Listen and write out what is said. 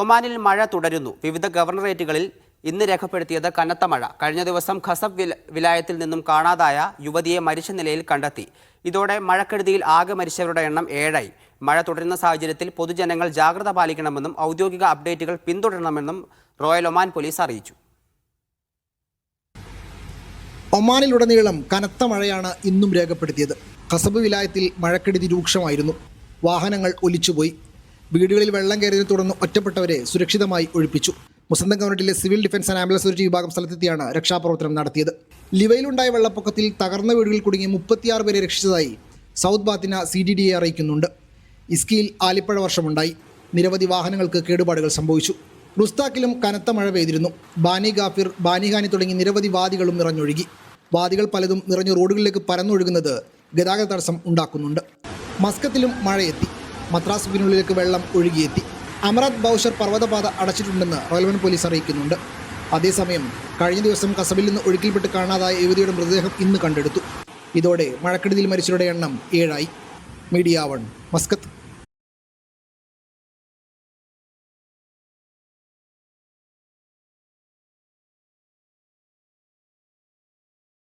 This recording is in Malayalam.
ഒമാനിൽ മഴ തുടരുന്നു. വിവിധ ഗവർണറേറ്റുകളിൽ ഇന്ന് രേഖപ്പെടുത്തിയത് കനത്ത മഴ. കഴിഞ്ഞ ദിവസം ഖസബ് വിലായത്തിൽ നിന്നും കാണാതായ യുവതിയെ മരിച്ച നിലയിൽ കണ്ടെത്തി. ഇതോടെ മഴക്കെടുതിയിൽ ആകെ മരിച്ചവരുടെ എണ്ണം 7ആയി. മഴ തുടരുന്ന സാഹചര്യത്തിൽ പൊതുജനങ്ങൾ ജാഗ്രത പാലിക്കണമെന്നും ഔദ്യോഗിക അപ്ഡേറ്റുകൾ പിന്തുടരണമെന്നും റോയൽ ഒമാൻ പോലീസ് അറിയിച്ചു. ഒമാനിലുടനീളം കനത്ത മഴയാണ് ഇന്നും രേഖപ്പെടുത്തിയത്. ഖസബ് വിലായത്തിൽ മഴക്കെടുതി രൂക്ഷമായിരുന്നു. വാഹനങ്ങൾ ഒലിച്ചുപോയി. വീടുകളിൽ വെള്ളം കയറിയതിനെ തുടർന്ന് ഒറ്റപ്പെട്ടവരെ സുരക്ഷിതമായി ഒഴിപ്പിച്ചു. മുസന്തം കൗണ്ടിലെ civil defence and ambulance authority വിഭാഗം സ്ഥലത്തെത്തിയാണ് രക്ഷാപ്രവർത്തനം നടത്തിയത്. ലിവയിലുണ്ടായ വെള്ളപ്പൊക്കത്തിൽ തകർന്ന വീടുകളിൽ കുടുങ്ങി 36 പേരെ രക്ഷിച്ചതായി സൗത്ത് ബാത്തിന CDDA അറിയിക്കുന്നുണ്ട്. ഇസ്കിയിൽ ആലിപ്പഴ വർഷമുണ്ടായി. നിരവധി വാഹനങ്ങൾക്ക് കേടുപാടുകൾ സംഭവിച്ചു. റുസ്താക്കിലും കനത്ത മഴ പെയ്തിരുന്നു. ബാനി ഗാഫിർ, ബാനിഖാനി തുടങ്ങി നിരവധി വാദികളും നിറഞ്ഞൊഴുകി. വാദികൾ പലതും നിറഞ്ഞ റോഡുകളിലേക്ക് പരന്നൊഴുകുന്നത് ഗതാഗത തടസ്സം ഉണ്ടാക്കുന്നുണ്ട്. മസ്കത്തിലും മഴയെത്തി. മദ്രാസുവിനുള്ളിലേക്ക് വെള്ളം ഒഴുകിയെത്തി. Amerat Bausher പർവ്വതപാത അടച്ചിട്ടുണ്ടെന്ന് royal Oman police അറിയിക്കുന്നുണ്ട്. അതേസമയം കഴിഞ്ഞ ദിവസം ഖസബിൽ നിന്ന് ഒഴുക്കിൽപ്പെട്ട് കാണാതായ യുവതിയുടെ മൃതദേഹം ഇന്ന് കണ്ടെടുത്തു. ഇതോടെ മഴക്കെടുതിയിൽ മരിച്ചവരുടെ എണ്ണം 7ആയി. Media 1 Muscat.